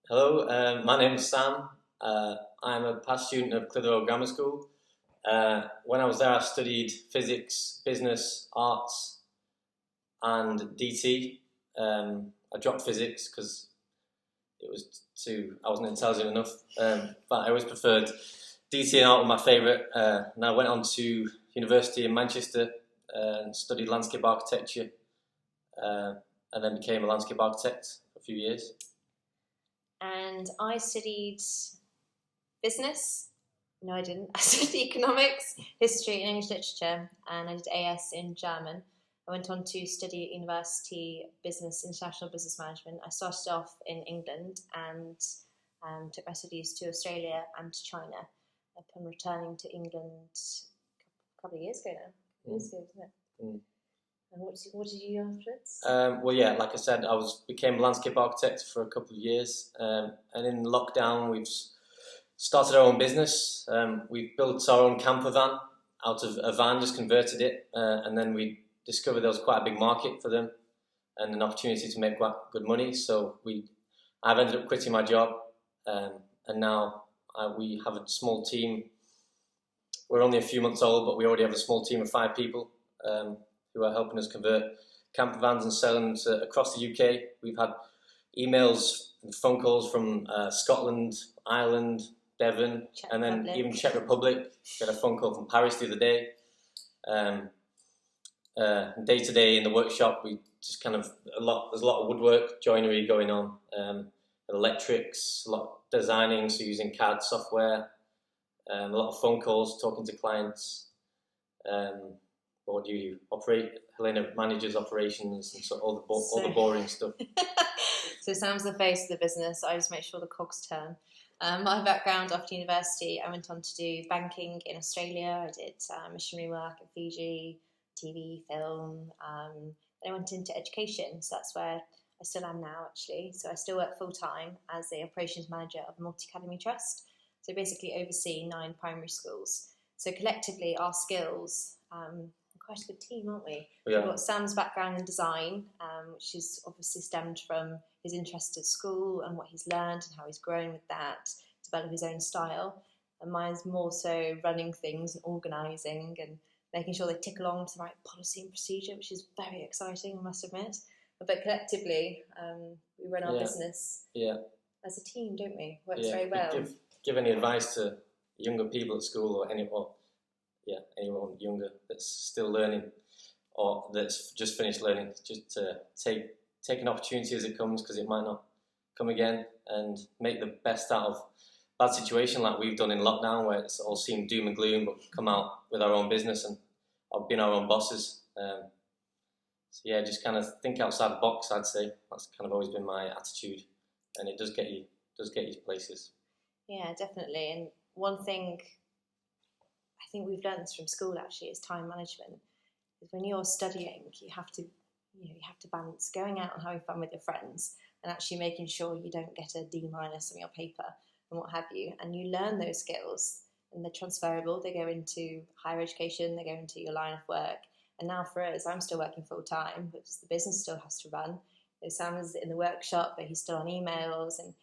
Hello, my name is Sam. I'm a past student of Clitheroe Grammar School. When I was there, I studied physics, business, arts, and DT. I dropped physics because I wasn't intelligent enough, but I always preferred DT and art were my favourite. And I went on to university in Manchester and studied landscape architecture, and then became a landscape architect for a few years. And I studied business. No, I didn't. I studied economics, history, and English literature, and I did AS in German. I went on to study at university international business management. I started off in England and took my studies to Australia and to China upon returning to England a couple of years ago now. Years ago, wasn't it? Mm. And what did you do afterwards? Well, yeah, like I said, became a landscape architect for a couple of years, and in lockdown we've started our own business. We've built our own camper van out of a van, just converted it, and then we discovered there was quite a big market for them and an opportunity to make quite good money. So I've ended up quitting my job, and now we have a small team. We're only a few months old, but we already have a small team of 5 people. Who are helping us convert camper vans and sell them across the UK. We've had emails and phone calls from Scotland, Ireland, Devon, and then even Czech Republic. We had a phone call from Paris the other day. Day to day in the workshop, we just there's a lot of woodwork, joinery going on, electrics, a lot of designing, so using CAD software, a lot of phone calls, talking to clients. What do you operate? Helena manages operations and so all the boring stuff. So Sam's the face of the business. I just make sure the cogs turn. My background after university, I went on to do banking in Australia. I did missionary work in Fiji, TV, film. Then I went into education, so that's where I still am now actually. So I still work full time as the operations manager of a multi-academy trust. So basically oversee 9 primary schools. So collectively our skills, quite a good team, aren't we? Yeah. We've got Sam's background in design, which is obviously stemmed from his interest at school and what he's learned and how he's grown with that, develop his own style. And mine's more so running things and organising and making sure they tick along to the right policy and procedure, which is very exciting, I must admit. But collectively, we run our business as a team, don't we? Works very well. Give any advice to younger people at school or anyone younger that's still learning or that's just finished learning, just to take an opportunity as it comes, because it might not come again, and make the best out of bad situation like we've done in lockdown, where it's all seemed doom and gloom, but come out with our own business and been our own bosses. So yeah, just think outside the box, I'd say. That's always been my attitude, and it does get you places. Yeah, definitely. And one thing I think we've learned this from school actually is time management. Is when you're studying, you have to balance going out and having fun with your friends and actually making sure you don't get a D- on your paper and what have you. And you learn those skills, and they're transferable. They go into higher education, they go into your line of work. And now for us, I'm still working full time, but the business still has to run. Sam's in the workshop, but he's still on emails, and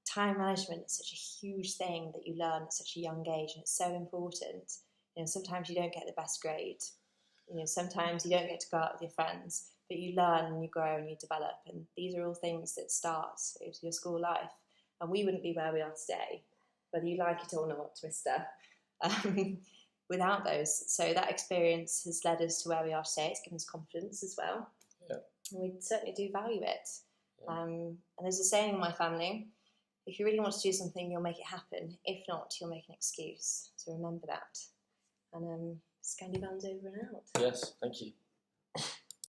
time management is such a huge thing that you learn at such a young age, and it's so important. Sometimes you don't get the best grade. Sometimes you don't get to go out with your friends, but you learn and you grow and you develop. And these are all things that start with your school life. And we wouldn't be where we are today, whether you like it or not, mister, without those. So that experience has led us to where we are today. It's given us confidence as well. Yeah. And we certainly do value it. Yeah. And there's a saying in my family, if you really want to do something, you'll make it happen. If not, you'll make an excuse. So remember that. And Scandi Band's over and out. Yes, thank you.